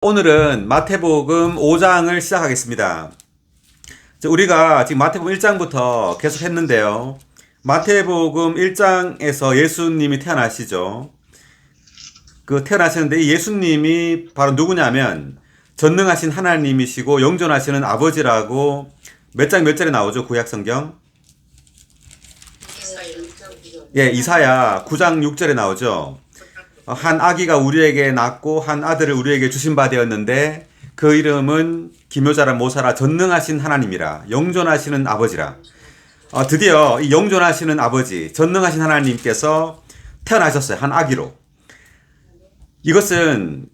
오늘은 마태복음 5장을 시작하겠습니다. 우리가 지금 마태복음 1장부터 계속 했는데요. 마태복음 1장에서 예수님이 태어나시죠. 태어나시는데 이 예수님이 바로 누구냐면 전능하신 하나님이시고 영존하시는 아버지라고 몇 장 몇 절에 나오죠? 구약 성경. 이사야 9장 6절에 나오죠. 한 아기가 우리에게 낳고 한 아들을 우리에게 주신 바 되었는데 그 이름은 기묘자라 모사라 전능하신 하나님이라 영존하시는 아버지라. 드디어 이 영존하시는 아버지 전능하신 하나님께서 태어나셨어요. 한 아기로. 이것은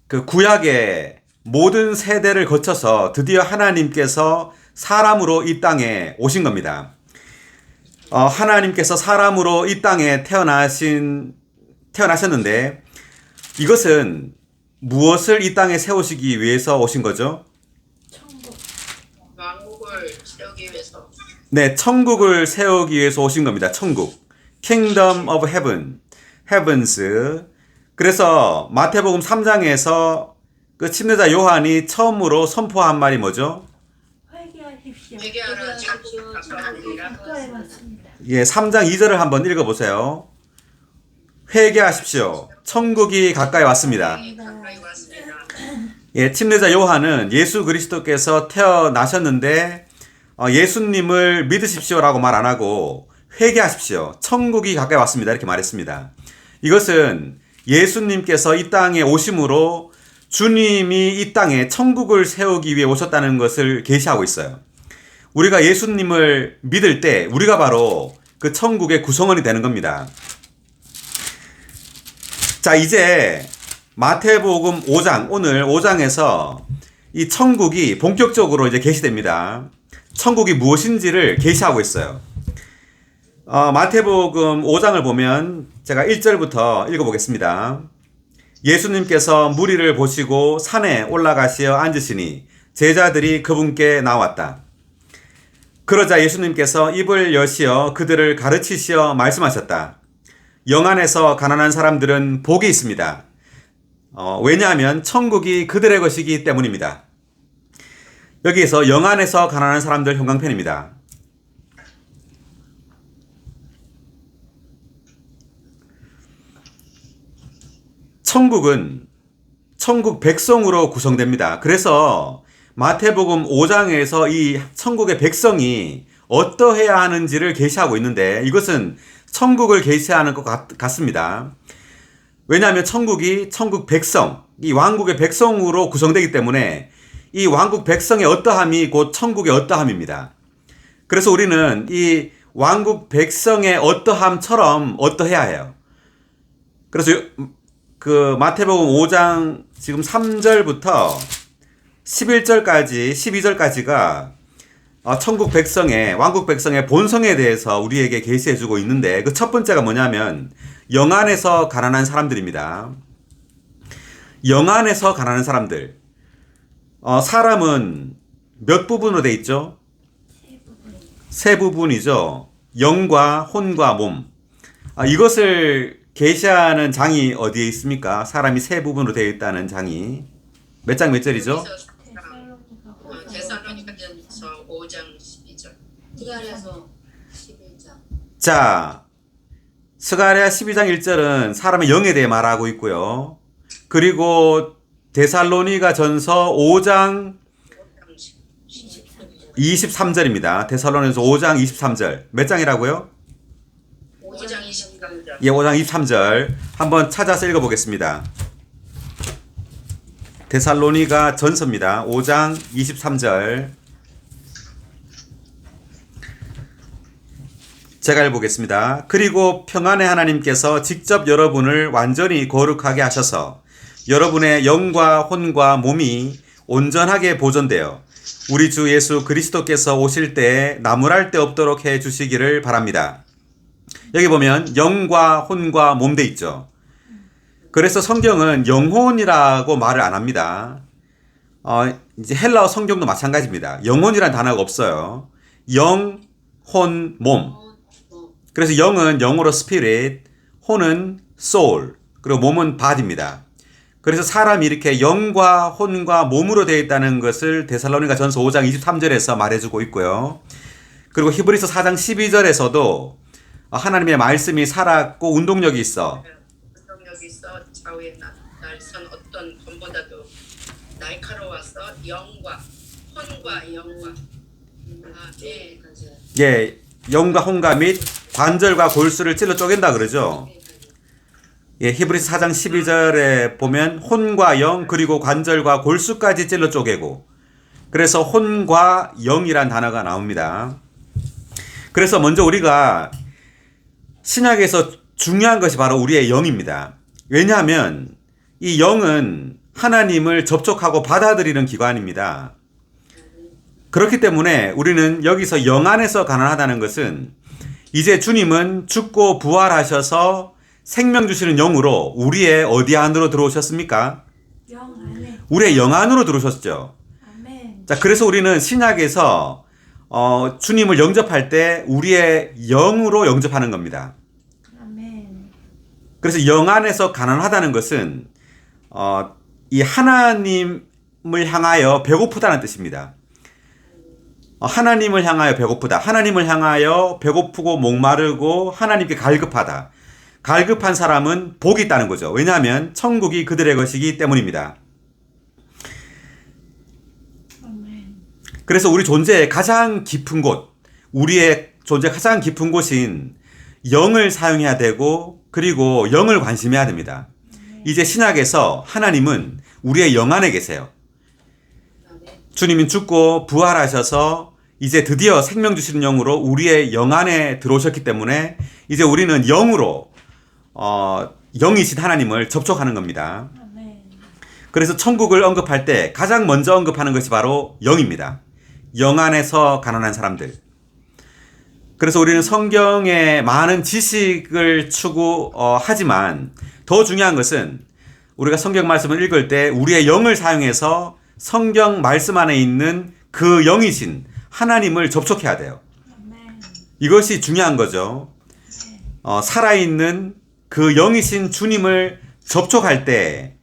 그 구약의 모든 세대를 거쳐서 드디어 하나님께서 사람으로 이 땅에 오신 겁니다. 하나님께서 사람으로 이 땅에 태어나셨는데 이것은 무엇을 이 땅에 세우시기 위해서 오신 거죠? 천국. 왕국을 세우기 위해서. 네, 천국을 세우기 위해서 오신 겁니다. 천국. Kingdom of Heaven. Heavens. 그래서 마태복음 3장에서 그 침례자 요한이 처음으로 선포한 말이 뭐죠? 회개하십시오. 천국이 가까이 왔습니다. 3장 2절을 한번 읽어보세요. 회개하십시오. 천국이 가까이 왔습니다. 침례자 요한은 예수 그리스도께서 태어나셨는데 예수님을 믿으십시오라고 말 안 하고 회개하십시오. 천국이 가까이 왔습니다. 이렇게 말했습니다. 이것은 예수님께서 이 땅에 오심으로 주님이 이 땅에 천국을 세우기 위해 오셨다는 것을 계시하고 있어요. 우리가 예수님을 믿을 때 우리가 바로 그 천국의 구성원이 되는 겁니다. 자, 이제 마태복음 5장, 오늘 5장에서 이 천국이 본격적으로 이제 계시됩니다. 천국이 무엇인지를 계시하고 있어요. 마태복음 5장을 보면 제가 1절부터 읽어보겠습니다. 예수님께서 무리를 보시고 산에 올라가시어 앉으시니 제자들이 그분께 나왔다. 그러자 예수님께서 입을 여시어 그들을 가르치시어 말씀하셨다. 영 안에서 가난한 사람들은 복이 있습니다. 왜냐하면 천국이 그들의 것이기 때문입니다. 여기에서 영 안에서 가난한 사람들 형광펜입니다. 천국은 천국 백성으로 구성됩니다. 그래서 마태복음 5장에서 이 천국의 백성이 어떠해야 하는지를 계시하고 있는데 이것은 천국을 계시하는 것 같습니다. 왜냐하면 천국이 천국 백성, 이 왕국의 백성으로 구성되기 때문에 이 왕국 백성의 어떠함이 곧 천국의 어떠함입니다. 그래서 우리는 이 왕국 백성의 어떠함처럼 어떠해야 해요. 그래서 그 마태복음 5장 지금 3절부터 11절까지 12절까지가 천국 백성의 왕국 백성의 본성에 대해서 우리에게 계시해 주고 있는데 그 첫 번째가 뭐냐면 영 안에서 가난한 사람들입니다. 영 안에서 가난한 사람들. 사람은 몇 부분으로 돼 있죠? 세 부분이죠. 영과 혼과 몸. 이것을 계시하는 장이 어디에 있습니까? 사람이 세 부분으로 되어 있다는 장이 몇 장 몇 절이죠? 데살로니가전서 5장 12절. 스가랴서 11장. 자, 스가랴 12장 1절은 사람의 영에 대해 말하고 있고요. 그리고 데살로니가 전서 5장 23절입니다. 데살로니가서 5장 23절. 몇 장이라고요? 5장 23절. 5장 23절. 한번 찾아서 읽어보겠습니다. 데살로니가 전서입니다. 5장 23절. 제가 읽어보겠습니다. 그리고 평안의 하나님께서 직접 여러분을 완전히 거룩하게 하셔서 여러분의 영과 혼과 몸이 온전하게 보존되어 우리 주 예수 그리스도께서 오실 때에 나무랄 데 없도록 해 주시기를 바랍니다. 여기 보면 영과 혼과 몸 돼 있죠. 그래서 성경은 영혼이라고 말을 안 합니다. 이제 헬라어 성경도 마찬가지입니다. 영혼이란 단어가 없어요. 영, 혼, 몸. 그래서 영은 영어로 spirit, 혼은 soul, 그리고 몸은 body입니다. 그래서 사람이 이렇게 영과 혼과 몸으로 되어 있다는 것을 데살로니가 전서 5장 23절에서 말해주고 있고요. 그리고 히브리서 4장 12절에서도 하나님의 말씀이 살았고 운동력이 있어. 운동력이 있어 좌우의 날선 어떤 검보다도 날카로워서 영과 혼과 영과 네. 예, 영과 혼과 및 관절과 골수를 찔러 쪼갠다 그러죠. 예, 히브리서 4장 12절에 보면 혼과 영 그리고 관절과 골수까지 찔러 쪼개고, 그래서 혼과 영이란 단어가 나옵니다. 그래서 먼저 우리가 신약에서 중요한 것이 바로 우리의 영입니다. 왜냐하면 이 영은 하나님을 접촉하고 받아들이는 기관입니다. 그렇기 때문에 우리는 여기서 영 안에서 가난하다는 것은 이제 주님은 죽고 부활하셔서 생명 주시는 영으로 우리의 어디 안으로 들어오셨습니까? 영 안에. 우리의 영 안으로 들어오셨죠. 아멘. 자, 그래서 우리는 신약에서 주님을 영접할 때 우리의 영으로 영접하는 겁니다. 아멘. 그래서 영 안에서 가난하다는 것은 이 하나님을 향하여 배고프다는 뜻입니다. 하나님을 향하여 배고프다. 하나님을 향하여 배고프고 목마르고 하나님께 갈급하다. 갈급한 사람은 복이 있다는 거죠. 왜냐하면 천국이 그들의 것이기 때문입니다. 아멘. 그래서 우리 존재의 가장 깊은 곳, 우리의 존재 가장 깊은 곳인 영을 사용해야 되고, 그리고 영을 관심해야 됩니다. 이제 신약에서 하나님은 우리의 영 안에 계세요. 주님이 죽고 부활하셔서 이제 드디어 생명 주시는 영으로 우리의 영 안에 들어오셨기 때문에 이제 우리는 영으로 영이신 하나님을 접촉하는 겁니다. 아멘. 그래서 천국을 언급할 때 가장 먼저 언급하는 것이 바로 영입니다. 영 안에서 가난한 사람들. 그래서 우리는 성경의 많은 지식을 추구하지만 더 중요한 것은 우리가 성경 말씀을 읽을 때 우리의 영을 사용해서 성경 말씀 안에 있는 그 영이신 하나님을 접촉해야 돼요. 아멘. 이것이 중요한 거죠. 살아있는 그 영이신 주님을 접촉할 때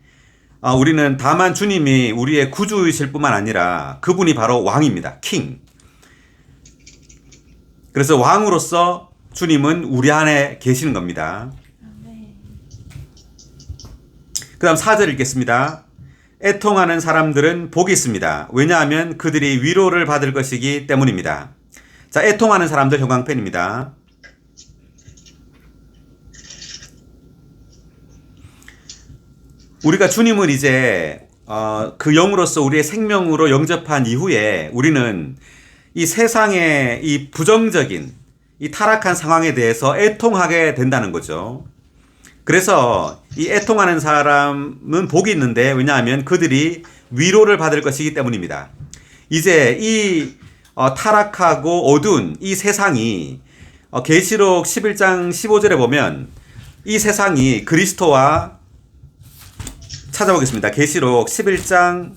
우리는 다만 주님이 우리의 구주이실 뿐만 아니라 그분이 바로 왕입니다. 킹. 그래서 왕으로서 주님은 우리 안에 계시는 겁니다. 아멘. 그 다음 4절 읽겠습니다. 애통하는 사람들은 복이 있습니다. 왜냐하면 그들이 위로를 받을 것이기 때문입니다. 자, 애통하는 사람들 형광펜입니다. 우리가 주님을 이제 그 영으로서 우리의 생명으로 영접한 이후에 우리는 이 세상의 이 부정적인 이 타락한 상황에 대해서 애통하게 된다는 거죠. 그래서 이 애통하는 사람은 복이 있는데, 왜냐하면 그들이 위로를 받을 것이기 때문입니다. 이제 이 타락하고 어두운 이 세상이 계시록 11장 15절에 보면 이 세상이 그리스도와 찾아보겠습니다. 계시록 11장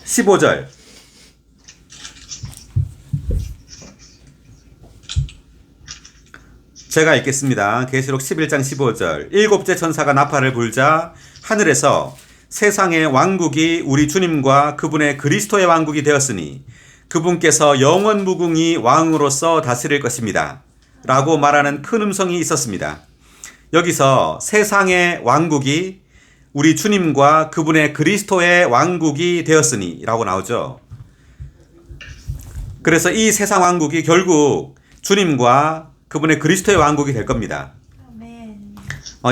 15절. 제가 읽겠습니다. 계시록 11장 15절. 일곱째 천사가 나팔을 불자 하늘에서 세상의 왕국이 우리 주님과 그분의 그리스도의 왕국이 되었으니 그분께서 영원 무궁히 왕으로서 다스릴 것입니다. 라고 말하는 큰 음성이 있었습니다. 여기서 세상의 왕국이 우리 주님과 그분의 그리스도의 왕국이 되었으니 라고 나오죠. 그래서 이 세상 왕국이 결국 주님과 그분의 그리스도의 왕국이 될 겁니다. 아멘.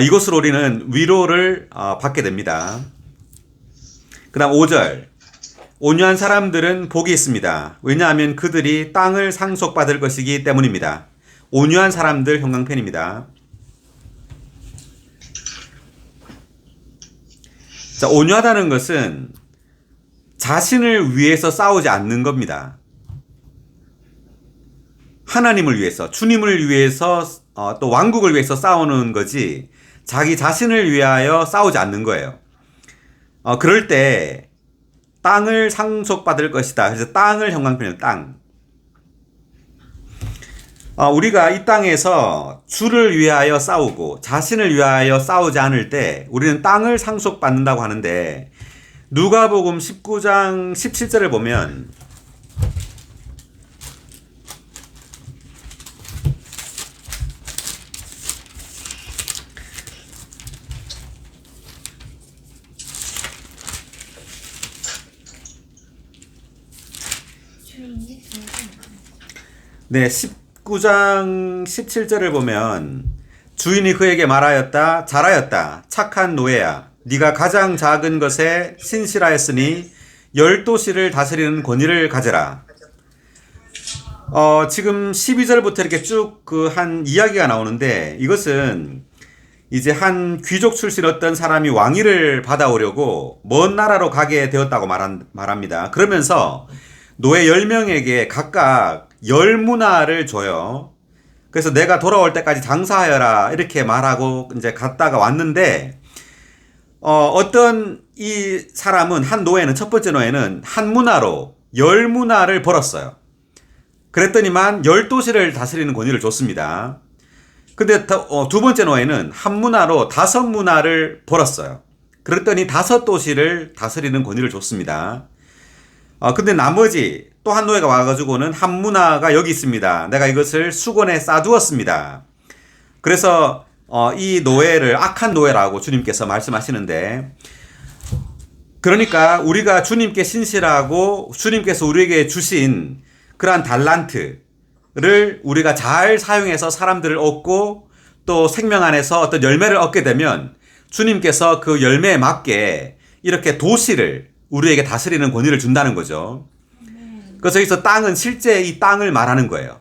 이것으로 우리는 위로를 받게 됩니다. 그 다음 5절. 온유한 사람들은 복이 있습니다. 왜냐하면 그들이 땅을 상속받을 것이기 때문입니다. 온유한 사람들 형광펜입니다. 자, 온유하다는 것은 자신을 위해서 싸우지 않는 겁니다. 하나님을 위해서, 주님을 위해서, 또 왕국을 위해서 싸우는 거지 자기 자신을 위하여 싸우지 않는 거예요. 그럴 때 땅을 상속받을 것이다. 그래서 땅을 형광펜이에요. 땅. 우리가 이 땅에서 주를 위하여 싸우고 자신을 위하여 싸우지 않을 때 우리는 땅을 상속받는다고 하는데, 누가복음 19장 17절을 보면 주인이 네, 19장 17절을 보면 주인이 그에게 말하였다. 잘하였다. 착한 노예야. 네가 가장 작은 것에 신실하였으니 12도시를 다스리는 권위를 가져라. 지금 12절부터 이렇게 쭉 그 한 이야기가 나오는데, 이것은 이제 한 귀족 출신 어떤 사람이 왕위를 받아오려고 먼 나라로 가게 되었다고 말합니다. 그러면서 노예 10명에게 각각 10문화를 줘요. 그래서 내가 돌아올 때까지 장사하여라 이렇게 말하고 이제 갔다가 왔는데, 어떤 이 사람은, 한 노예는, 첫 번째 노예는 한 문화로 10문화를 벌었어요. 그랬더니만 12도시를 다스리는 권위를 줬습니다. 근데 두 번째 노예는 한 문화로 5문화를 벌었어요. 그랬더니 5도시를 다스리는 권위를 줬습니다. 근데 나머지 또 한 노예가 와가지고는 한 문화가 여기 있습니다. 내가 이것을 수건에 싸두었습니다. 그래서 이 노예를 악한 노예라고 주님께서 말씀하시는데, 그러니까 우리가 주님께 신실하고 주님께서 우리에게 주신 그러한 달란트를 우리가 잘 사용해서 사람들을 얻고 또 생명 안에서 어떤 열매를 얻게 되면 주님께서 그 열매에 맞게 이렇게 도시를 우리에게 다스리는 권위를 준다는 거죠. 그래서 여기서 땅은 실제 이 땅을 말하는 거예요.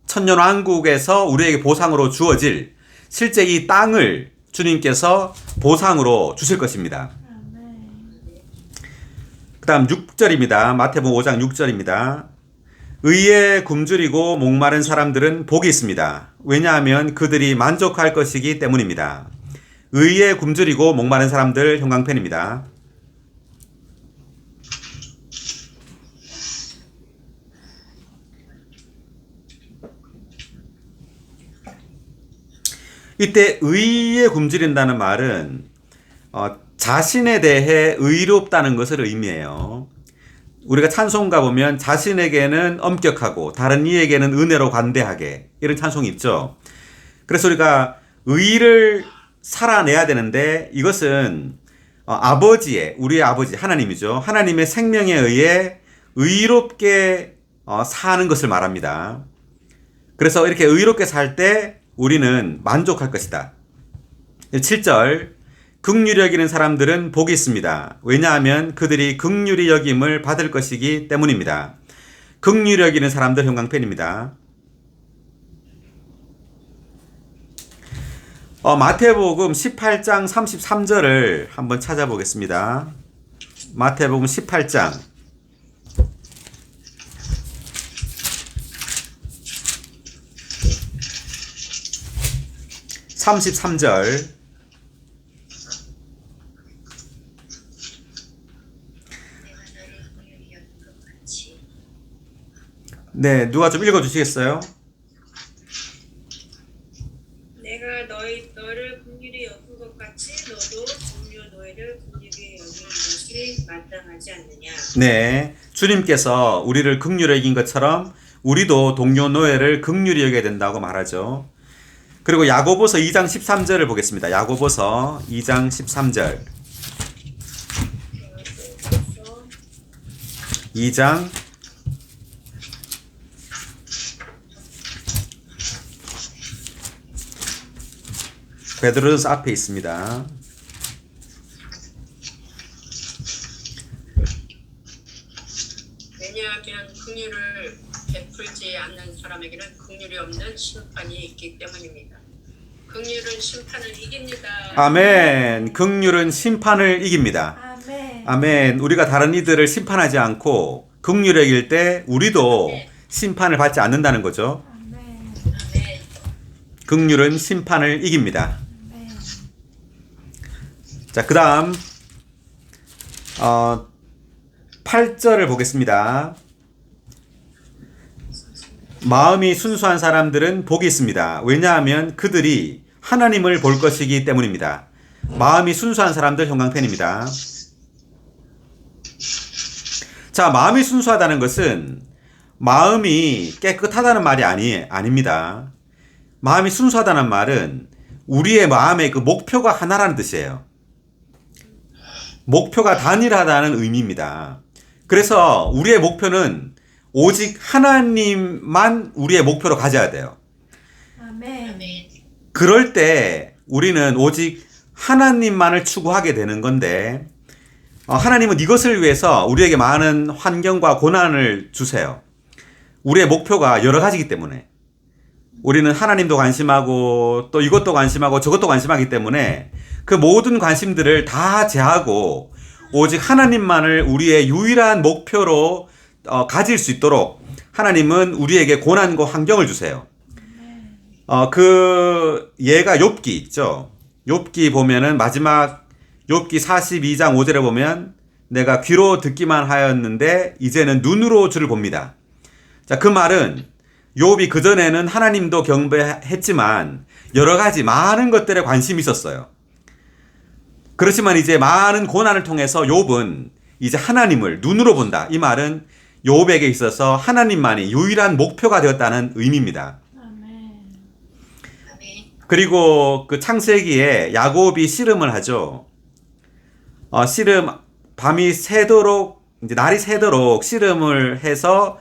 천년왕국에서 우리에게 보상으로 주어질 실제 이 땅을 주님께서 보상으로 주실 것입니다. 그 다음 6절입니다. 마태복음 5장 6절입니다. 의에 굶주리고 목마른 사람들은 복이 있습니다. 왜냐하면 그들이 만족할 것이기 때문입니다. 의에 굶주리고 목마른 사람들 형광펜입니다. 이때 의에 굶주린다는 말은 자신에 대해 의롭다는 것을 의미해요. 우리가 찬송가 보면 자신에게는 엄격하고 다른 이에게는 은혜로 관대하게, 이런 찬송이 있죠. 그래서 우리가 의를 살아내야 되는데, 이것은 우리의 아버지 하나님이죠. 하나님의 생명에 의해 의롭게 사는 것을 말합니다. 그래서 이렇게 의롭게 살 때 우리는 만족할 것이다. 7절, 긍휼히 여기는 사람들은 복이 있습니다. 왜냐하면 그들이 긍휼히 여김을 받을 것이기 때문입니다. 긍휼히 여기는 사람들 형광펜입니다. 마태복음 18장 33절을 한번 찾아보겠습니다. 마태복음 18장 33절. 네, 누가 좀 읽어주시겠어요? 내가 너를 긍휼히 여긴 것 같이 너도 동료 너희를 긍휼히 여기는 것이 마땅하지 않느냐. 네, 주님께서 우리를 긍휼히 여긴 것처럼 우리도 동료 노예를 긍휼히 여겨야 된다고 말하죠. 그리고 야고보서 2장 13절을 보겠습니다. 야고보서 2장 13절. 2장 베드로전서 앞에 있습니다. 왜냐하면 긍휼을 베풀지 않는 사람에게는 긍휼이 없는 심판이 있기 때문입니다. 긍휼은 심판을 이깁니다. 아멘. 긍휼은 심판을 이깁니다. 아멘. 아멘. 우리가 다른 이들을 심판하지 않고 긍휼히 여길 때 우리도 심판을 받지 않는다는 거죠. 아멘. 아멘. 긍휼은 심판을 이깁니다. 아멘. 자, 그 다음 8절을 보겠습니다. 마음이 순수한 사람들은 복이 있습니다. 왜냐하면 그들이 하나님을 볼 것이기 때문입니다. 마음이 순수한 사람들 형광펜입니다. 자, 마음이 순수하다는 것은 마음이 깨끗하다는 말이 아닙니다. 마음이 순수하다는 말은 우리의 마음의 그 목표가 하나라는 뜻이에요. 목표가 단일하다는 의미입니다. 그래서 우리의 목표는 오직 하나님만 우리의 목표로 가져야 돼요. 아멘. 아멘. 그럴 때 우리는 오직 하나님만을 추구하게 되는 건데, 하나님은 이것을 위해서 우리에게 많은 환경과 고난을 주세요. 우리의 목표가 여러 가지이기 때문에. 우리는 하나님도 관심하고 또 이것도 관심하고 저것도 관심하기 때문에 그 모든 관심들을 다 제하고 오직 하나님만을 우리의 유일한 목표로 가질 수 있도록 하나님은 우리에게 고난과 환경을 주세요. 그 예가 욥기 있죠. 욥기 보면은 마지막 욥기 42장 5절에 보면 내가 귀로 듣기만 하였는데 이제는 눈으로 주를 봅니다. 자, 그 말은 욥이 그전에는 하나님도 경배했지만 여러 가지 많은 것들에 관심이 있었어요. 그렇지만 이제 많은 고난을 통해서 욥은 이제 하나님을 눈으로 본다. 이 말은 욥에게 있어서 하나님만이 유일한 목표가 되었다는 의미입니다. 아멘. 아멘. 그리고 그 창세기에 야곱이 씨름을 하죠. 씨름, 밤이 새도록, 이제 날이 새도록 씨름을 해서,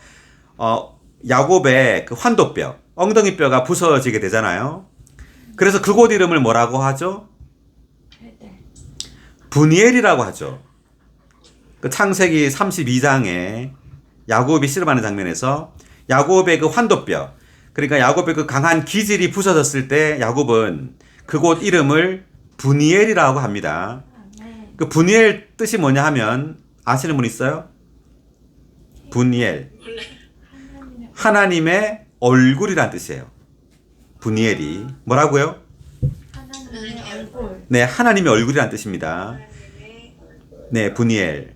야곱의 그 환도뼈, 엉덩이뼈가 부서지게 되잖아요. 그래서 그곳 이름을 뭐라고 하죠? 베델. 브니엘이라고 하죠. 그 창세기 32장에 야곱이 씨름하는 장면에서 야곱의 그 환도뼈, 그러니까 야곱의 그 강한 기질이 부서졌을 때 야곱은 그곳 이름을 브니엘이라고 합니다. 아멘. 그 브니엘 뜻이 뭐냐 하면 아시는 분 있어요? 브니엘. 하나님의 얼굴이란 뜻이에요. 브니엘이. 뭐라고요? 하나님의 얼굴. 네, 하나님의 얼굴이란 뜻입니다. 하나님의 얼굴. 네, 브니엘.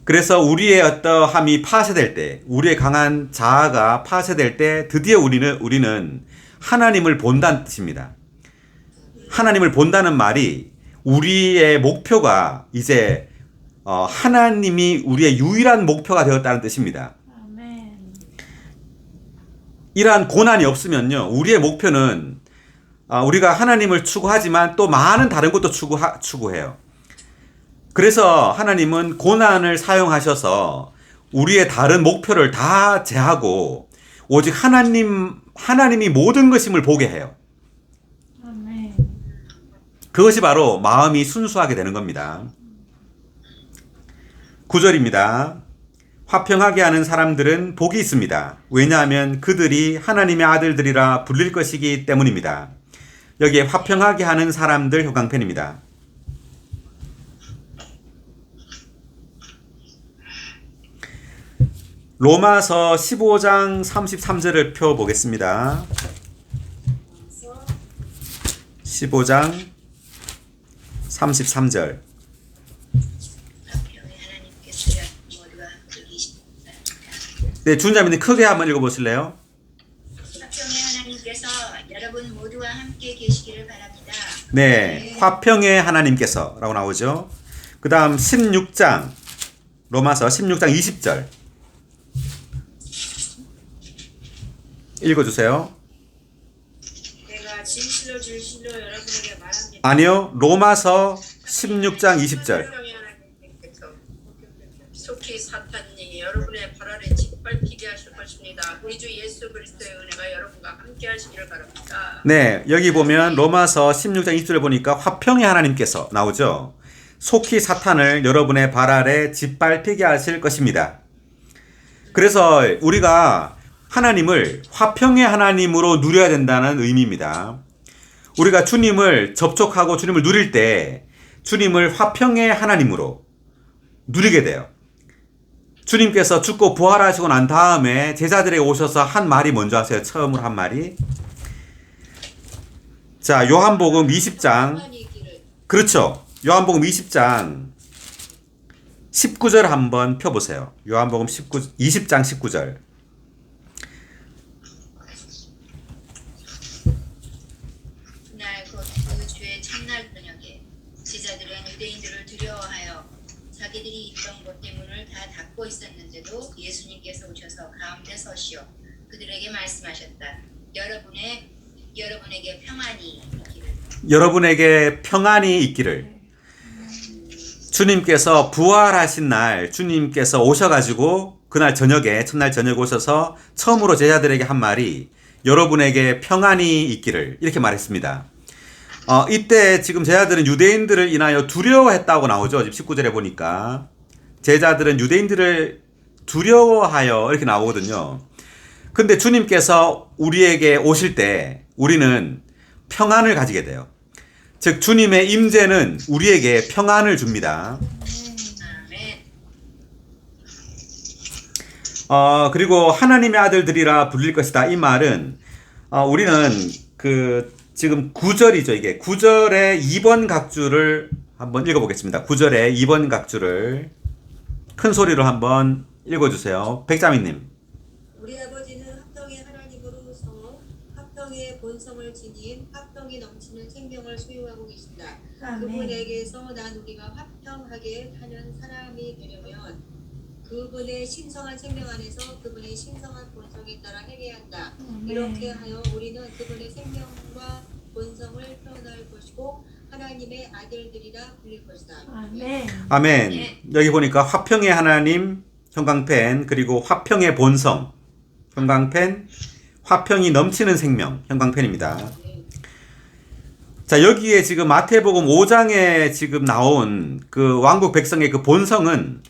그래서 우리의 어떠함이 파쇄될 때, 우리의 강한 자아가 파쇄될 때 드디어 우리는 하나님을 본다는 뜻입니다. 하나님을 본다는 말이 우리의 목표가 이제 하나님이 우리의 유일한 목표가 되었다는 뜻입니다. 아멘. 이러한 고난이 없으면요, 우리의 목표는 우리가 하나님을 추구하지만 또 많은 다른 것도 추구해요. 그래서 하나님은 고난을 사용하셔서 우리의 다른 목표를 다 제하고 오직 하나님이 모든 것임을 보게 해요. 아멘. 그것이 바로 마음이 순수하게 되는 겁니다. 9절입니다. 화평하게 하는 사람들은 복이 있습니다. 왜냐하면 그들이 하나님의 아들들이라 불릴 것이기 때문입니다. 여기에 화평하게 하는 사람들 효강편입니다. 로마서 15장 33절을 펴보겠습니다. 15장 33절. 네, 준자매님 크게 한번 읽어보실래요? 화평의 하나님께서 여러분 모두와 함께 계시기를 바랍니다. 네, 화평의 하나님께서 라고 나오죠. 그 다음 16장, 로마서 16장 20절 읽어주세요. 내가 진실로 진실로 여러분에게 말합니다. 아니요, 로마서 16장 20절. 화평의 하나님께서 속히 사탄이 여러분의 발 아래 짓밟히게 하실 것입니다. 우리 주 예수 그리스도의 은혜가 여러분과 함께 하시기를 바랍니다. 네, 여기 보면 로마서 16장 20절을 보니까 화평의 하나님께서 나오죠. 속히 사탄을 여러분의 발 아래 짓밟히게 하실 것입니다. 그래서 우리가 하나님을 화평의 하나님으로 누려야 된다는 의미입니다. 우리가 주님을 접촉하고 주님을 누릴 때 주님을 화평의 하나님으로 누리게 돼요. 주님께서 죽고 부활하시고 난 다음에 제자들에게 오셔서 한 말이 뭔지 아세요? 처음으로 한 말이? 자, 요한복음 20장. 그렇죠. 요한복음 20장 19절 한번 펴보세요. 요한복음 20장 19절. 유대인들을 두려워하여 자기들이 있던 곳 대문을 다 닫고 있었는데도 예수님께서 오셔서 가운데 서시어 그들에게 말씀하셨다. 여러분에게 평안이 있기를. 여러분에게 평안이 있기를. 주님께서 부활하신 날 주님께서 오셔가지고 그날 저녁에 첫날 저녁에 오셔서 처음으로 제자들에게 한 말이 여러분에게 평안이 있기를 이렇게 말했습니다. 이때 지금 제자들은 유대인들을 인하여 두려워했다고 나오죠. 19절에 보니까 제자들은 유대인들을 두려워하여 이렇게 나오거든요. 근데 주님께서 우리에게 오실 때 우리는 평안을 가지게 돼요. 즉 주님의 임재는 우리에게 평안을 줍니다. 아멘. 그리고 하나님의 아들들이라 불릴 것이다. 이 말은 우리는 지금 9절이죠. 이게 9절의 2번 각주를 한번 읽어보겠습니다. 9절의 2번 각주를 큰 소리로 한번 읽어주세요. 백자민님. 우리 아버지는 합성의 하나님으로서 합성의 본성을 지닌 합성이 넘치는 생명을 소유하고 계신다. 아멘. 그분에게서 난 우리가 화평하게 사는 사람이 되려면 그분의 신성한 생명 안에서 그분의 신성한 본성에 따라 행해야 한다. 이렇게 하여 우리는 그분의 생명과 본성을 표현할 것이고 하나님의 아들들이라 불릴 것이다. 아멘. 아멘. 여기 보니까 화평의 하나님 형광펜 그리고 화평의 본성 형광펜 화평이 넘치는 생명 형광펜입니다. 자, 여기에 지금 마태복음 5장에 지금 나온 그 왕국 백성의 그 본성은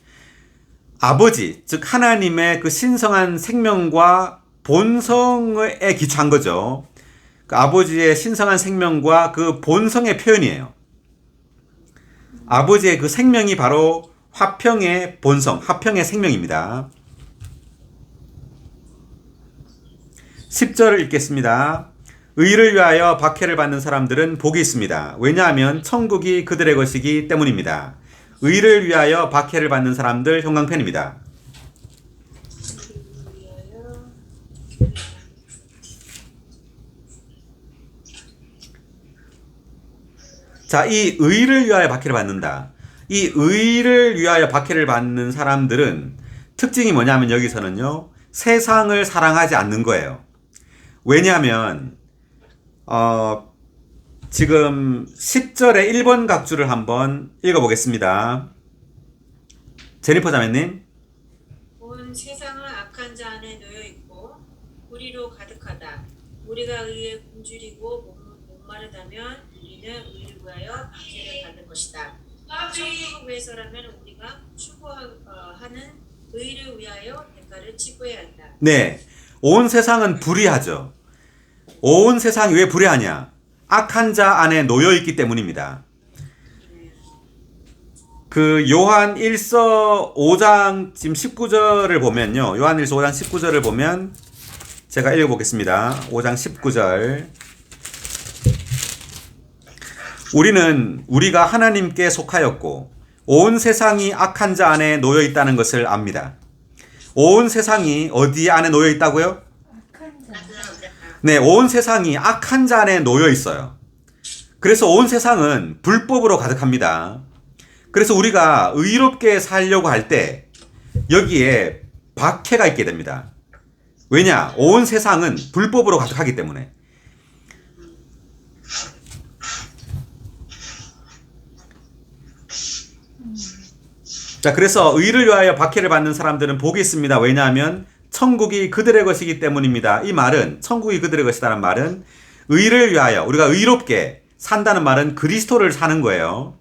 아버지, 즉 하나님의 그 신성한 생명과 본성에 기초한 거죠. 그 아버지의 신성한 생명과 그 본성의 표현이에요. 아버지의 그 생명이 바로 화평의 본성, 화평의 생명입니다. 10절을 읽겠습니다. 의를 위하여 박해를 받는 사람들은 복이 있습니다. 왜냐하면 천국이 그들의 것이기 때문입니다. 의를 위하여 박해를 받는 사람들 형광펜입니다. 자, 이 의를 위하여 박해를 받는다. 이 의를 위하여 박해를 받는 사람들은 특징이 뭐냐면 여기서는요. 세상을 사랑하지 않는 거예요. 왜냐하면 지금 10절의 1번 각주를 한번 읽어보겠습니다. 제니퍼 자매님. 온 세상은 악한 자 안에 놓여 있고 불의로 가득하다. 우리가 의에 굶주리고 목마르다면 우리는 의를 위하여 박해를 받을 것이다. 천국을 위해서라면 우리가 추구하는 의를 위하여 대가를 치고야 한다. 네, 온 세상은 불의하죠. 온 세상이 왜 불의하냐? 악한 자 안에 놓여 있기 때문입니다. 그 요한 1서 5장 지금 19절을 보면요. 요한 1서 5장 19절을 보면 제가 읽어보겠습니다. 5장 19절. 우리가 하나님께 속하였고 온 세상이 악한 자 안에 놓여 있다는 것을 압니다. 온 세상이 어디 안에 놓여 있다고요? 악한 자. 네, 온 세상이 악한 자 안에 놓여 있어요. 그래서 온 세상은 불법으로 가득합니다. 그래서 우리가 의롭게 살려고 할 때 여기에 박해가 있게 됩니다. 왜냐? 온 세상은 불법으로 가득하기 때문에. 자, 그래서 의를 위하여 박해를 받는 사람들은 복이 있습니다. 왜냐하면 천국이 그들의 것이기 때문입니다. 이 말은 천국이 그들의 것이라는 말은 의를 위하여 우리가 의롭게 산다는 말은 그리스도를 사는 거예요.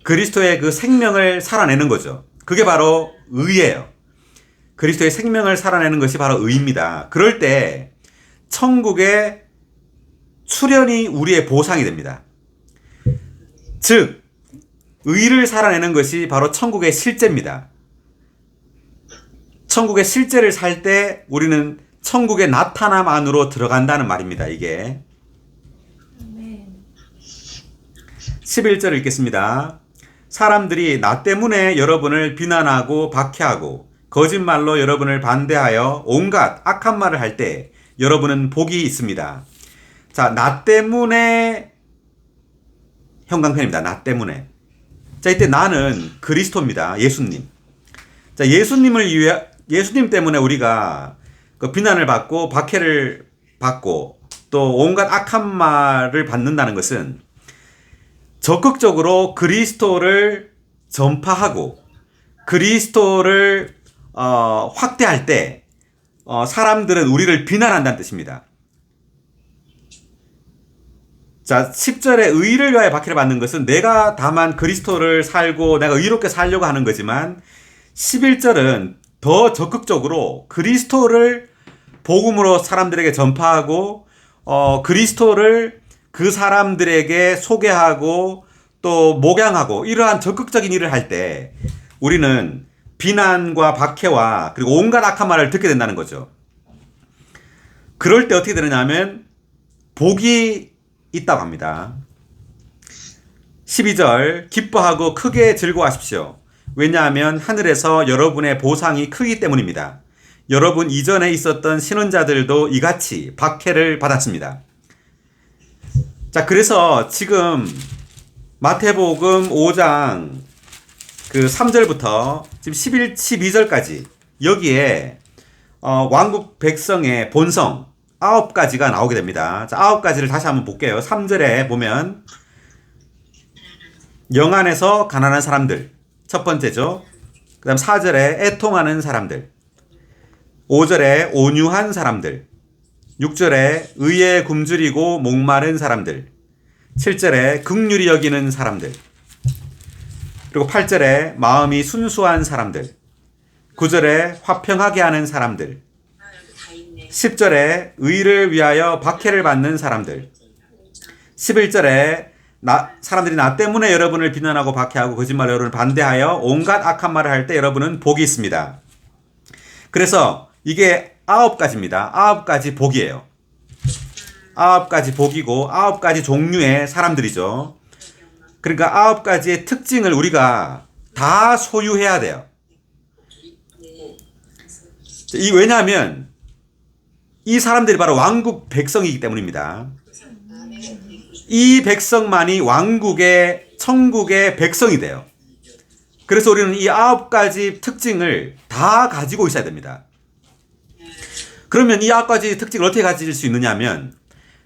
그리스도의 그 생명을 살아내는 거죠. 그게 바로 의예요. 그리스도의 생명을 살아내는 것이 바로 의입니다. 그럴 때 천국의 출현이 우리의 보상이 됩니다. 즉 의를 살아내는 것이 바로 천국의 실제입니다. 천국의 실제를 살 때 우리는 천국의 나타남 안으로 들어간다는 말입니다. 이게 11절 읽겠습니다. 사람들이 나 때문에 여러분을 비난하고 박해하고 거짓말로 여러분을 반대하여 온갖 악한 말을 할 때 여러분은 복이 있습니다. 자, 나 때문에 형광펜입니다. 나 때문에. 자, 이때 나는 그리스도입니다. 예수님. 자, 예수님 때문에 우리가 그 비난을 받고 박해를 받고 또 온갖 악한 말을 받는다는 것은 적극적으로 그리스도를 전파하고 그리스도를 확대할 때 사람들은 우리를 비난한다는 뜻입니다. 자, 10절에 의를 위하여 박해를 받는 것은 내가 다만 그리스도를 살고 내가 의롭게 살려고 하는 거지만 11절은 더 적극적으로 그리스도를 복음으로 사람들에게 전파하고 그리스도를 그 사람들에게 소개하고 또 목양하고 이러한 적극적인 일을 할 때 우리는 비난과 박해와 그리고 온갖 악한 말을 듣게 된다는 거죠. 그럴 때 어떻게 되느냐 하면 복이 있다고 합니다. 12절 기뻐하고 크게 즐거워하십시오. 왜냐하면 하늘에서 여러분의 보상이 크기 때문입니다. 여러분 이전에 있었던 신원자들도 이같이 박해를 받았습니다. 자, 그래서 지금 마태복음 5장 그 3절부터 지금 12절까지 여기에 왕국 백성의 본성 9가지가 나오게 됩니다. 자, 9가지를 다시 한번 볼게요. 3절에 보면 영 안에서 가난한 사람들 첫 번째죠. 그 다음 4절에 애통하는 사람들, 5절에 온유한 사람들, 6절에 의에 굶주리고 목마른 사람들, 7절에 긍휼히 여기는 사람들, 그리고 8절에 마음이 순수한 사람들, 9절에 화평하게 하는 사람들, 10절에 의를 위하여 박해를 받는 사람들, 11절에 사람들이 나 때문에 여러분을 비난하고 박해하고 거짓말로 여러분을 반대하여 온갖 악한 말을 할 때 여러분은 복이 있습니다. 그래서 이게 9가지입니다. 9가지 복이에요. 9가지 복이고 9가지 종류의 사람들이죠. 그러니까 9가지의 특징을 우리가 다 소유해야 돼요. 왜냐하면 이 사람들이 바로 왕국 백성이기 때문입니다. 이 백성만이 왕국의 천국의 백성이 돼요. 그래서 우리는 이 9가지 특징을 다 가지고 있어야 됩니다. 그러면 이 9가지 특징을 어떻게 가질 수 있느냐 하면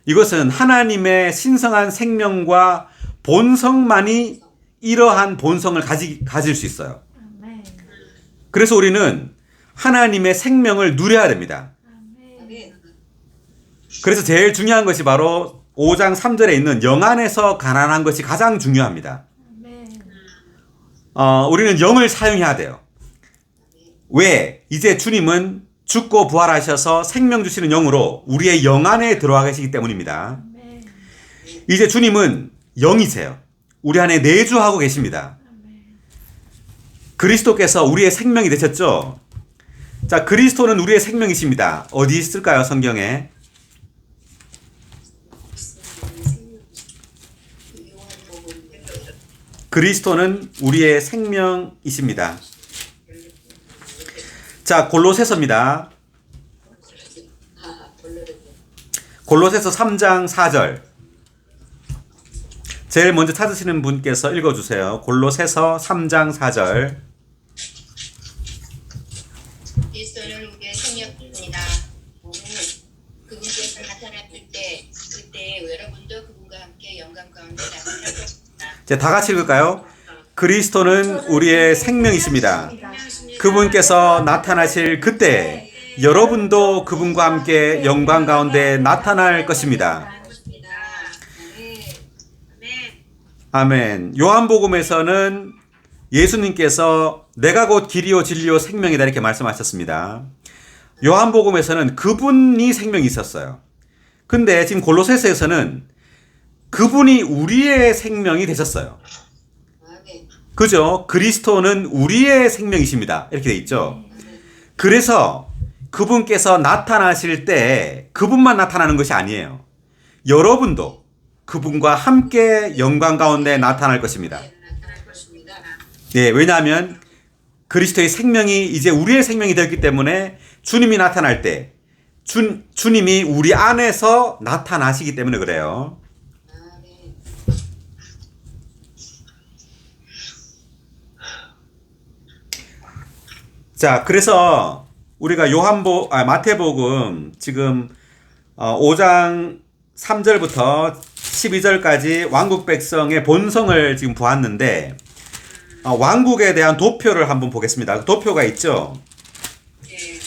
이것은 하나님의 신성한 생명과 본성만이 이러한 본성을 가질 수 있어요. 아멘. 그래서 우리는 하나님의 생명을 누려야 됩니다. 아멘. 그래서 제일 중요한 것이 바로 5장 3절에 있는 영 안에서 가난한 것이 가장 중요합니다. 아멘. 우리는 영을 사용해야 돼요. 왜? 이제 주님은 죽고 부활하셔서 생명 주시는 영으로 우리의 영 안에 들어와 계시기 때문입니다. 아멘. 이제 주님은 영이세요. 우리 안에 내주하고 계십니다. 아멘. 그리스도께서 우리의 생명이 되셨죠? 자, 그리스도는 우리의 생명이십니다. 어디 있을까요, 성경에? 그리스도는 우리의 생명이십니다. 자, 골로새서입니다. 골로새서 3장 4절. 제일 먼저 찾으시는 분께서 읽어주세요. 골로새서 3장 4절. 그리스도는 우리의 생명입니다. 그분께서 나타나실 때 그때 여러분도 그분과 함께 영광 가운데 나타날 것입니다. 자, 다 같이 읽을까요? 그리스도는 우리의 생명이십니다. 그분께서 나타나실 그때 여러분도 그분과 함께 영광 가운데 나타날 것입니다. 아멘. 요한복음에서는 예수님께서 내가 곧 길이요 진리요 생명이다 이렇게 말씀하셨습니다. 요한복음에서는 그분이 생명이 있었어요. 근데 지금 골로새서에서는 그분이 우리의 생명이 되셨어요. 그죠? 그리스도는 우리의 생명이십니다. 이렇게 돼 있죠. 그래서 그분께서 나타나실 때 그분만 나타나는 것이 아니에요. 여러분도 그분과 함께 영광 가운데 나타날 것입니다. 네, 왜냐하면 그리스도의 생명이 이제 우리의 생명이 되었기 때문에 주님이 나타날 때 주님이 우리 안에서 나타나시기 때문에 그래요. 자, 그래서 우리가 마태복음 지금 5장 3절부터 12절까지 왕국 백성의 본성을 지금 보았는데 왕국에 대한 도표를 한번 보겠습니다. 도표가 있죠. 네.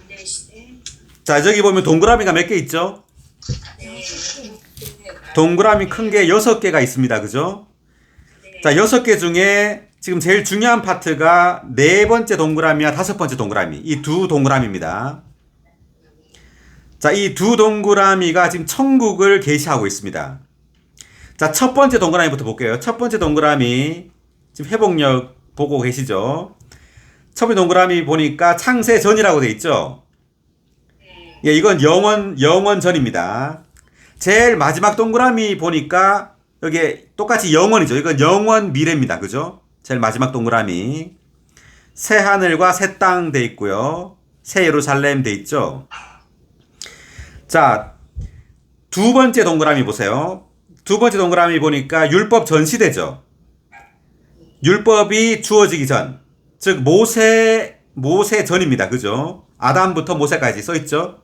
네, 시대. 자, 저기 보면 동그라미가 몇 개 있죠? 네. 동그라미 큰 게 6개가 있습니다. 그죠? 자, 6개 중에 지금 제일 중요한 파트가 4번째 동그라미와 5번째 동그라미. 이 두 동그라미입니다. 자, 이 두 동그라미가 지금 천국을 계시하고 있습니다. 자, 첫 번째 동그라미부터 볼게요. 첫 번째 동그라미, 지금 회복력 보고 계시죠? 첫 번째 동그라미 보니까 창세 전이라고 돼 있죠? 예, 이건 영원 전입니다. 제일 마지막 동그라미 보니까 여기 똑같이 영원이죠. 이건 영원 미래입니다. 그죠? 제일 마지막 동그라미. 새 하늘과 새 땅 돼 있고요. 새 예루살렘 돼 있죠. 자, 두 번째 동그라미 보세요. 두 번째 동그라미 보니까 율법 전 시대죠. 율법이 주어지기 전. 즉 모세 전입니다. 그죠? 아담부터 모세까지 써 있죠.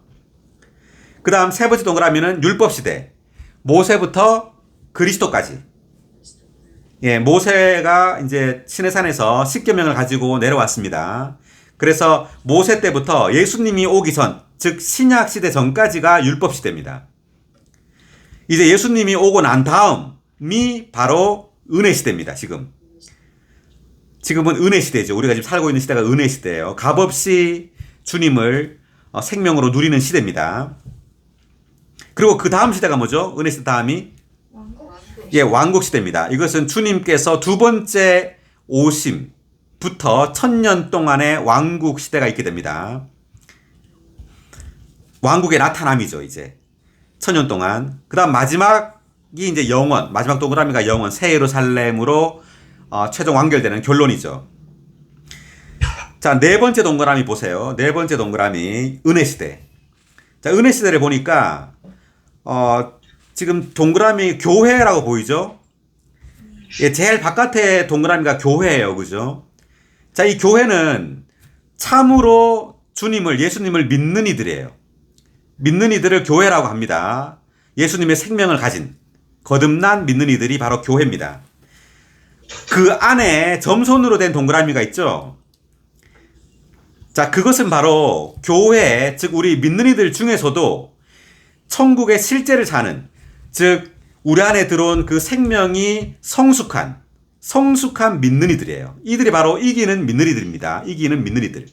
그 다음 세 번째 동그라미는 율법 시대. 모세부터 그리스도까지. 예, 모세가 이제 시내산에서 10계명을 가지고 내려왔습니다. 그래서 모세 때부터 예수님이 오기 전, 즉 신약 시대 전까지가 율법 시대입니다. 이제 예수님이 오고 난 다음이 바로 은혜 시대입니다. 지금은 은혜 시대죠. 우리가 지금 살고 있는 시대가 은혜 시대예요. 값없이 주님을 생명으로 누리는 시대입니다. 그리고 그 다음 시대가 뭐죠? 은혜 시대 다음이 예, 왕국 시대입니다. 이것은 주님께서 두 번째 오심부터 1000년 동안의 왕국 시대가 있게 됩니다. 왕국의 나타남이죠, 이제. 1000년 동안. 그 다음 마지막이 이제 영원, 마지막 동그라미가 영원, 새 예루살렘으로 최종 완결되는 결론이죠. 자, 네 번째 동그라미 보세요. 네 번째 동그라미, 은혜 시대. 자, 은혜 시대를 보니까, 지금 동그라미 교회라고 보이죠? 예, 제일 바깥에 동그라미가 교회예요. 그죠? 자, 이 교회는 참으로 예수님을 믿는 이들이에요. 믿는 이들을 교회라고 합니다. 예수님의 생명을 가진 거듭난 믿는 이들이 바로 교회입니다. 그 안에 점선으로 된 동그라미가 있죠? 자, 그것은 바로 교회, 즉 우리 믿는 이들 중에서도 천국의 실제를 사는, 즉 우리 안에 들어온 그 생명이 성숙한 믿는 이들이에요. 이들이 바로 이기는 믿는 이들입니다. 이기는 믿는 이들.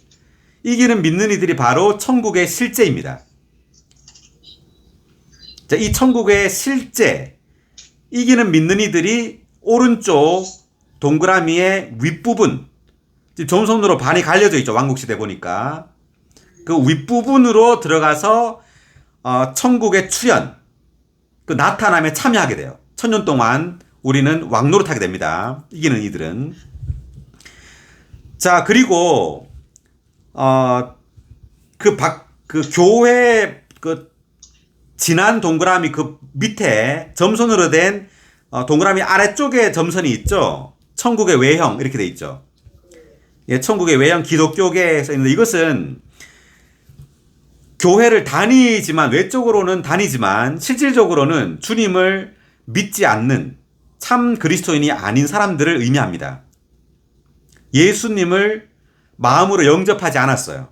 이기는 믿는 이들이 바로 천국의 실제입니다. 자, 이 천국의 실제, 이기는 믿는 이들이 오른쪽 동그라미의 윗부분, 지금 점선으로 반이 갈려져 있죠. 왕국시대 보니까. 그 윗부분으로 들어가서 천국의 출현, 그 나타남에 참여하게 돼요. 1000년 동안 우리는 왕노릇하게 됩니다. 이기는 이들은. 자, 그리고 그 교회 진한 동그라미 그 밑에 점선으로 된 동그라미 아래쪽에 점선이 있죠. 천국의 외형 이렇게 돼 있죠. 예, 천국의 외형 기독교계에 써 있는데 이것은 교회를 외적으로는 다니지만 실질적으로는 주님을 믿지 않는 참 그리스도인이 아닌 사람들을 의미합니다. 예수님을 마음으로 영접하지 않았어요.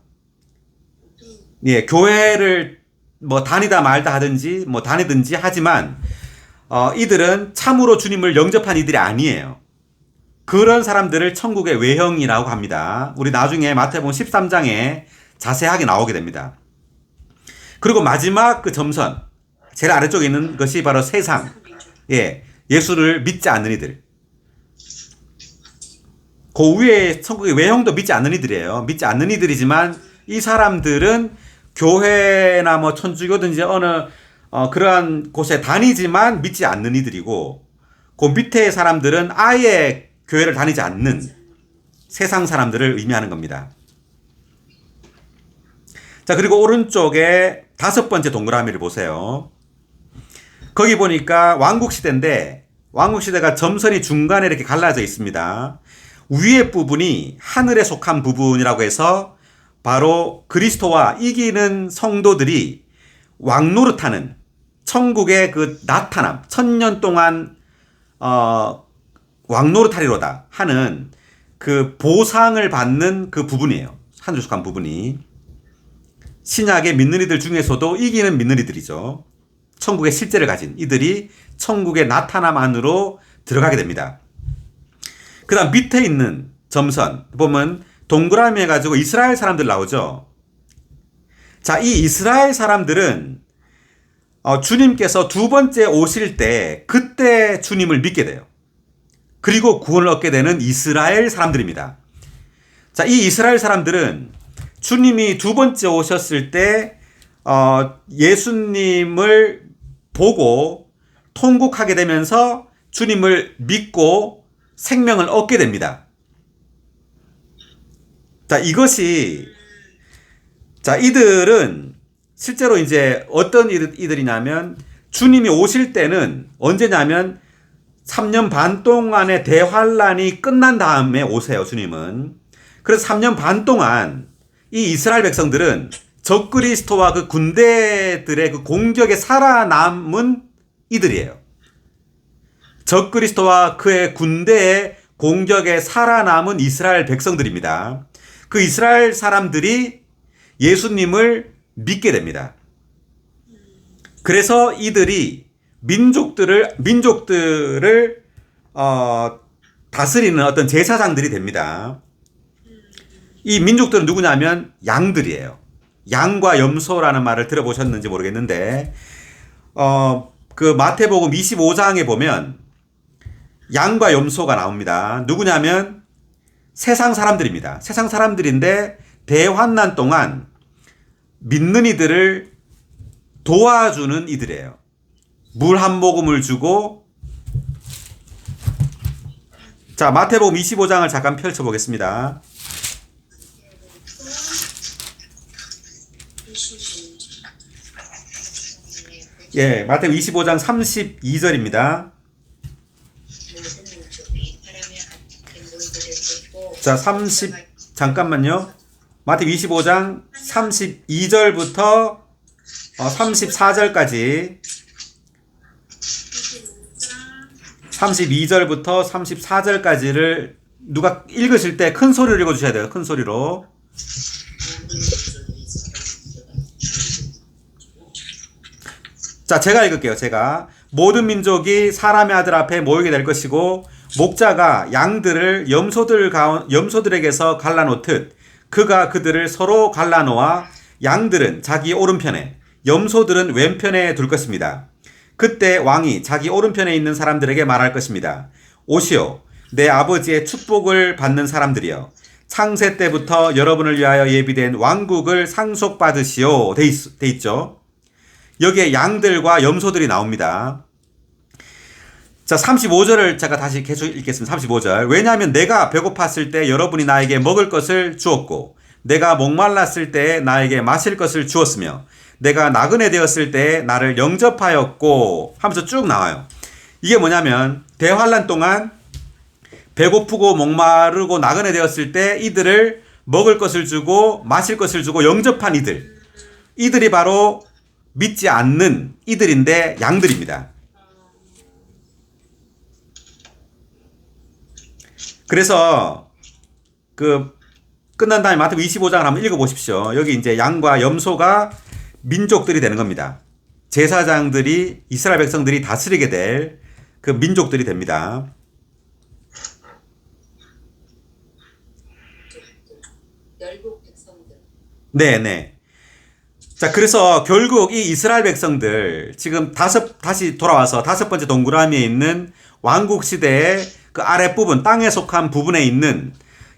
예, 교회를 다니다 말다 하든지 다니든지 하지만 이들은 참으로 주님을 영접한 이들이 아니에요. 그런 사람들을 천국의 외형이라고 합니다. 우리 나중에 마태복음 13장에 자세하게 나오게 됩니다. 그리고 마지막 그 점선, 제일 아래쪽에 있는 것이 바로 세상. 예, 예수를 믿지 않는 이들. 그 위에 천국의 외형도 믿지 않는 이들이에요. 믿지 않는 이들이지만 이 사람들은 교회나 천주교든지 어느 그러한 곳에 다니지만 믿지 않는 이들이고, 그 밑에 사람들은 아예 교회를 다니지 않는 세상 사람들을 의미하는 겁니다. 자, 그리고 오른쪽에 5번째 동그라미를 보세요. 거기 보니까 왕국 시대인데 왕국시대가 점선이 중간에 이렇게 갈라져 있습니다. 위에 부분이 하늘에 속한 부분이라고 해서 바로 그리스도와 이기는 성도들이 왕노릇하는 천국의 그 나타남, 1000년 동안 왕노릇하리로다 하는 그 보상을 받는 그 부분이에요. 하늘에 속한 부분이. 신약의 믿는 이들 중에서도 이기는 믿는 이들이죠. 천국의 실제를 가진 이들이 천국의 나타남 안으로 들어가게 됩니다. 그 다음 밑에 있는 점선 보면 동그라미 해가지고 이스라엘 사람들 나오죠. 자, 이 이스라엘 사람들은 주님께서 두 번째 오실 때 그때 주님을 믿게 돼요. 그리고 구원을 얻게 되는 이스라엘 사람들입니다. 자, 이 이스라엘 사람들은 주님이 두 번째 오셨을 때 예수님을 보고 통곡하게 되면서 주님을 믿고 생명을 얻게 됩니다. 자, 이들은 실제로 이제 어떤 이들이냐면 주님이 오실 때는 언제냐면 3년 반 동안의 대환란이 끝난 다음에 오세요, 주님은. 그래서 3년 반 동안 이 이스라엘 백성들은 적그리스도와 그 군대들의 그 공격에 살아남은 이들이에요. 적그리스도와 그의 군대의 공격에 살아남은 이스라엘 백성들입니다. 그 이스라엘 사람들이 예수님을 믿게 됩니다. 그래서 이들이 민족들을 다스리는 어떤 제사장들이 됩니다. 이 민족들은 누구냐면 양들이에요. 양과 염소라는 말을 들어보셨는지 모르겠는데 그 마태복음 25장에 보면 양과 염소가 나옵니다. 누구냐면 세상 사람들입니다. 세상 사람들인데 대환난 동안 믿는 이들을 도와주는 이들이에요. 물 한 모금을 주고. 자, 마태복음 25장을 잠깐 펼쳐보겠습니다. 예, 마태복음 25장 32절입니다. 자, 잠깐만요. 마태복음 25장 32절부터 34절까지 32절부터 34절까지를 누가 읽으실 때 큰 소리로 읽어주셔야 돼요. 큰 소리로. 자, 제가 읽을게요. 제가. 모든 민족이 사람의 아들 앞에 모이게 될 것이고 목자가 양들을 염소들에게서 갈라놓듯 그가 그들을 서로 갈라놓아 양들은 자기 오른편에 염소들은 왼편에 둘 것입니다. 그때 왕이 자기 오른편에 있는 사람들에게 말할 것입니다. 오시오, 내 아버지의 축복을 받는 사람들이여, 창세 때부터 여러분을 위하여 예비된 왕국을 상속받으시오. 돼 있죠. 여기에 양들과 염소들이 나옵니다. 자, 35절을 제가 다시 계속 읽겠습니다. 35절. 왜냐하면 내가 배고팠을 때 여러분이 나에게 먹을 것을 주었고 내가 목말랐을 때 나에게 마실 것을 주었으며 내가 나그네 되었을 때 나를 영접하였고 하면서 쭉 나와요. 이게 뭐냐면 대환란 동안 배고프고 목마르고 나그네 되었을 때 이들을 먹을 것을 주고 마실 것을 주고 영접한 이들이 바로 믿지 않는 이들인데 양들입니다. 그래서 끝난 다음에 마태복음 25장을 한번 읽어보십시오. 여기 이제 양과 염소가 민족들이 되는 겁니다. 제사장들이 이스라엘 백성들이 다스리게 될 그 민족들이 됩니다. 열국 백성들. 네네. 자, 그래서 결국 이 이스라엘 백성들 지금 다시 돌아와서 다섯 번째 동그라미에 있는 왕국 시대의 그 아랫부분, 땅에 속한 부분에 있는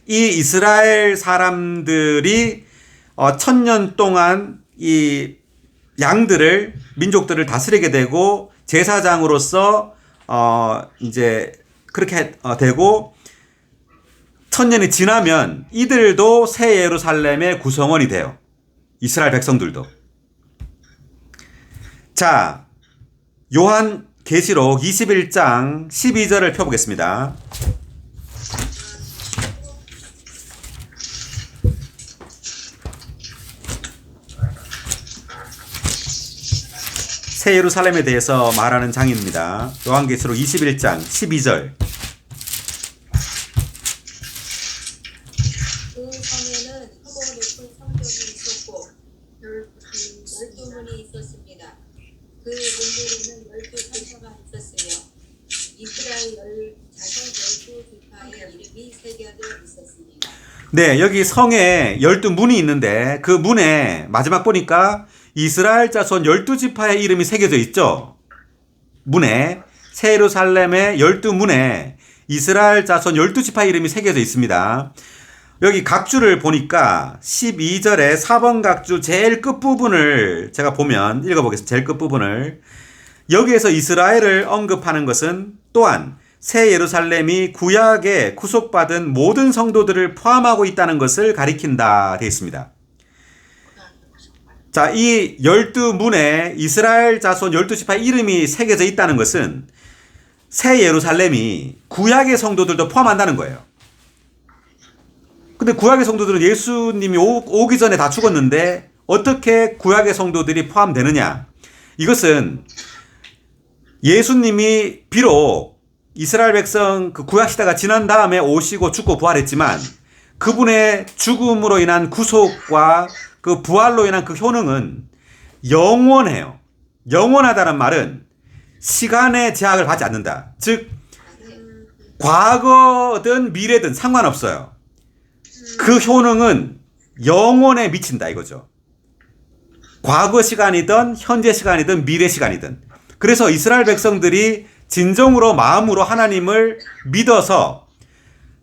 이 이스라엘 사람들이 1000년 동안 이 양들을, 민족들을 다스리게 되고 제사장으로서 이제 그렇게 되고 1000년이 지나면 이들도 새 예루살렘의 구성원이 돼요. 이스라엘 백성들도. 자, 계시록 21장 12절을 펴보겠습니다. 새 예루살렘에 대해서 말하는 장입니다. 요한계시록 21장 12절. 그 성에는 크고 높은 성벽이 있었고 12문이 있었습니다. 그 문들에는 12산사가 있었으며 이스라엘 자손 12지파의 이름이 새겨져 있었습니다. 네, 여기 성에 12문이 있는데 그 문에 마지막 보니까 이스라엘 자손 12지파의 이름이 새겨져 있죠. 문에 새 예루살렘의 12문에 이스라엘 자손 12지파의 이름이 새겨져 있습니다. 여기 각주를 보니까 12절에 4번 각주 제일 끝부분을 제가 보면 읽어보겠습니다. 제일 끝부분을. 여기에서 이스라엘을 언급하는 것은 또한 새 예루살렘이 구약에 구속받은 모든 성도들을 포함하고 있다는 것을 가리킨다 되어 있습니다. 자, 이 12문에 이스라엘 자손 12지파 이름이 새겨져 있다는 것은 새 예루살렘이 구약의 성도들도 포함한다는 거예요. 근데 구약의 성도들은 예수님이 오기 전에 다 죽었는데 어떻게 구약의 성도들이 포함되느냐? 이것은 예수님이 비록 이스라엘 백성 그 구약 시대가 지난 다음에 오시고 죽고 부활했지만 그분의 죽음으로 인한 구속과 그 부활로 인한 그 효능은 영원해요. 영원하다는 말은 시간의 제약을 받지 않는다. 즉 과거든 미래든 상관없어요. 그 효능은 영원에 미친다 이거죠. 과거 시간이든 현재 시간이든 미래 시간이든. 그래서 이스라엘 백성들이 진정으로 마음으로 하나님을 믿어서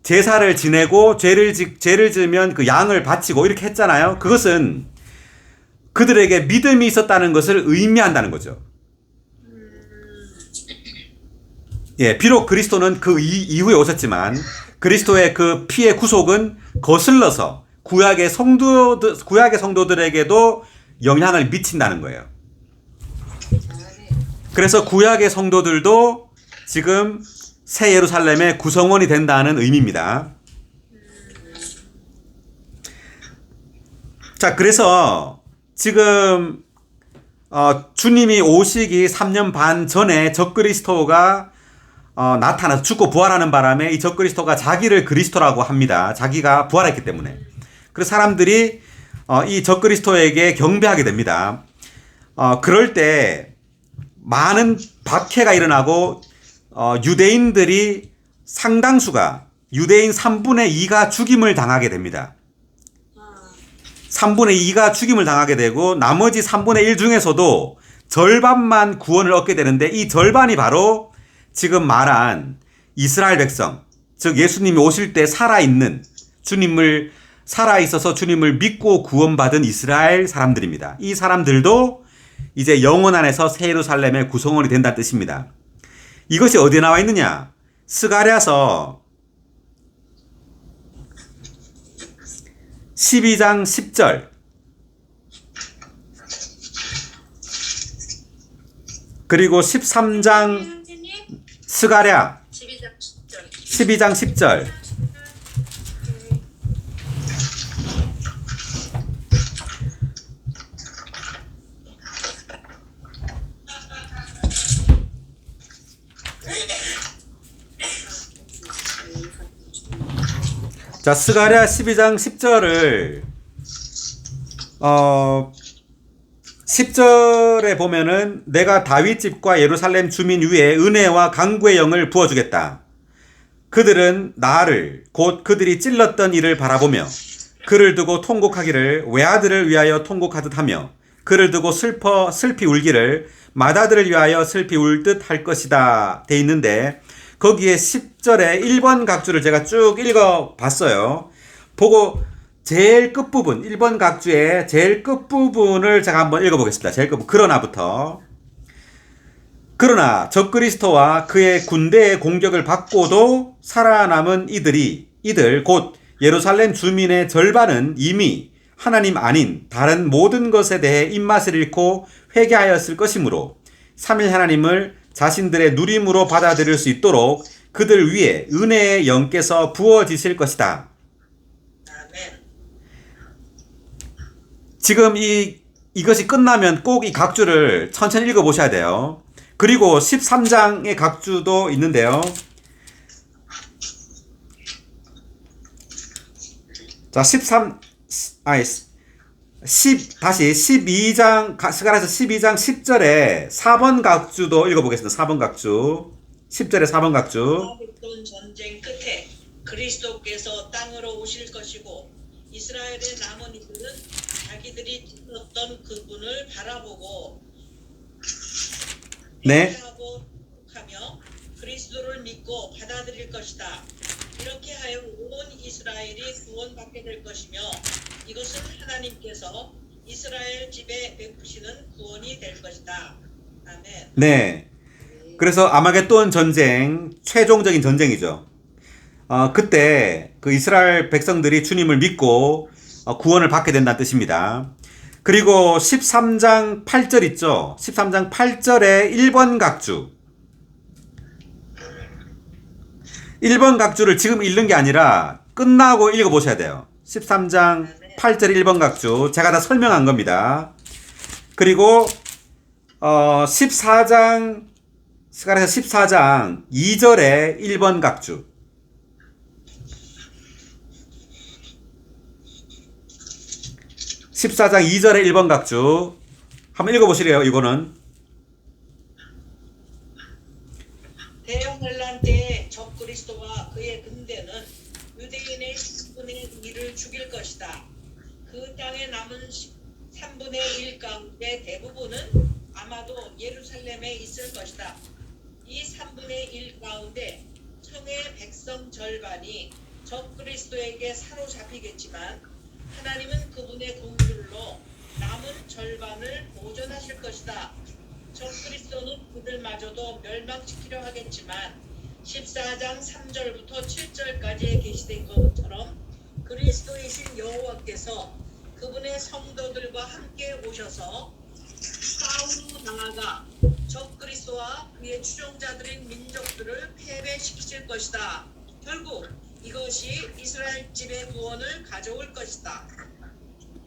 제사를 지내고 죄를 지으면 그 양을 바치고 이렇게 했잖아요. 그것은 그들에게 믿음이 있었다는 것을 의미한다는 거죠. 예, 비록 그리스도는 그 이후에 오셨지만 그리스도의 그 피의 구속은 거슬러서 구약의 성도들에게도 영향을 미친다는 거예요. 그래서 구약의 성도들도 지금 새 예루살렘의 구성원이 된다는 의미입니다. 자, 그래서 지금 주님이 오시기 3년 반 전에 적그리스도가 나타나서 죽고 부활하는 바람에 이 적그리스도가 자기를 그리스도라고 합니다. 자기가 부활했기 때문에. 그래서 사람들이 이 적그리스도에게 경배하게 됩니다. 그럴 때 많은 박해가 일어나고 유대인들이 상당수가 유대인 3분의 2가 죽임을 당하게 됩니다. 3분의 2가 죽임을 당하게 되고 나머지 3분의 1 중에서도 절반만 구원을 얻게 되는데 이 절반이 바로 지금 말한 이스라엘 백성, 즉 예수님이 오실 때 살아있는 주님을 살아있어서 주님을 믿고 구원받은 이스라엘 사람들입니다. 이 사람들도 이제 영원 안에서 새 예루살렘의 구성원이 된다는 뜻입니다. 이것이 어디에 나와 있느냐? 스가랴서 12장 10절 그리고 13장 스가랴 12장 10절 자, 스가랴 12장 10절을 10절에 보면은 내가 다윗 집과 예루살렘 주민 위에 은혜와 강구의 영을 부어주겠다. 그들은 나를 곧 그들이 찔렀던 이를 바라보며 그를 두고 통곡하기를 외아들을 위하여 통곡하듯 하며 그를 두고 슬피 울기를 맏아들을 위하여 슬피 울듯 할 것이다 돼 있는데 거기에 10절에 1번 각주를 제가 쭉 읽어봤어요. 보고 제일 끝부분 1번 각주의 제일 끝부분을 제가 한번 읽어보겠습니다. 제일 끝부분 그러나부터 그러나 적그리스도와 그의 군대의 공격을 받고도 살아남은 이들 곧 예루살렘 주민의 절반은 이미 하나님 아닌 다른 모든 것에 대해 입맛을 잃고 회개하였을 것이므로 3일 하나님을 자신들의 누림으로 받아들일 수 있도록 그들 위에 은혜의 영께서 부어지실 것이다. 아멘. 지금 이것이 끝나면 꼭 이 각주를 천천히 읽어보셔야 돼요. 그리고 13장의 각주도 있는데요. 자, 다시 12장, 스가랴서 12장 10절에 4번 각주도 읽어보겠습니다. 4번 각주. 10절에 4번 각주. 어떤 전쟁 끝에 그리스도께서 땅으로 오실 것이고 이스라엘의 남은 이들은 자기들이 찢었던 그분을 바라보고 네. 하며 그리스도를 믿고 받아들일 것이다. 이렇게 하여 온 이스라엘이 구원받게 될 것이며 이것은 하나님께서 이스라엘 집에 베푸시는 구원이 될 것이다. 아멘. 네. 그래서 아마겟돈 전쟁, 최종적인 전쟁이죠. 그때 그 이스라엘 백성들이 주님을 믿고 구원을 받게 된다는 뜻입니다. 그리고 13장 8절 있죠. 13장 8절에 1번 각주. 1번 각주를 지금 읽는 게 아니라 끝나고 읽어보셔야 돼요. 13장 8절 1번 각주. 제가 다 설명한 겁니다. 그리고 14장 스가랴서 14장 2절에 1번 각주. 14장 2절에 1번 각주. 한번 읽어보시래요, 이거는. 대형 혼란 때에 적그리스도와 그의 군대는 유대인의 10분의 1을 죽일 것이다. 그 땅에 남은 3분의 1 가운데 대부분은 아마도 예루살렘에 있을 것이다. 이 3분의 1 가운데 청의 백성 절반이 적그리스도에게 사로잡히겠지만 하나님은 그분의 공줄로 남은 절반을 보존하실 것이다. 적그리스도는 그들마저도 멸망시키려 하겠지만 14장 3절부터 7절까지에 게시된 것처럼 그리스도이신 여호와께서 그분의 성도들과 함께 오셔서 싸움으로 나아가 적그리스도와 그의 추종자들인 민족들을 패배시키실 것이다. 결국 이것이 이스라엘 집의 구원을 가져올 것이다.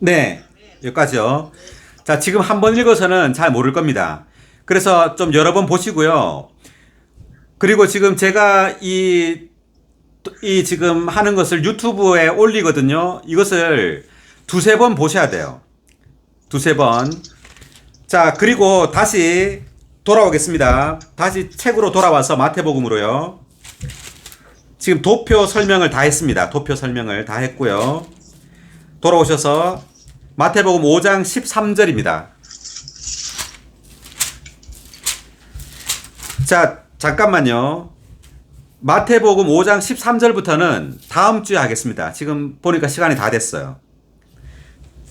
네, 여기까지요. 자, 지금 한 번 읽어서는 잘 모를 겁니다. 그래서 좀 여러 번 보시고요. 그리고 지금 제가 이 지금 하는 것을 유튜브에 올리거든요. 이것을 두세 번 보셔야 돼요. 두세 번. 자, 그리고 다시 돌아오겠습니다. 다시 책으로 돌아와서 마태복음으로요. 지금 도표 설명을 다 했습니다. 도표 설명을 다 했고요. 돌아오셔서 마태복음 5장 13절입니다. 자, 잠깐만요. 마태복음 5장 13절부터는 다음 주에 하겠습니다. 지금 보니까 시간이 다 됐어요.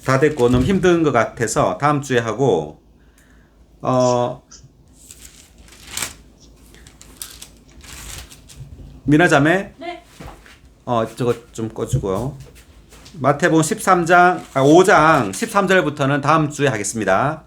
다 됐고 너무 힘든 것 같아서 다음 주에 하고 미나자매? 네. 저거 좀 꺼주고요. 마태복음 5장 13절부터는 다음 주에 하겠습니다.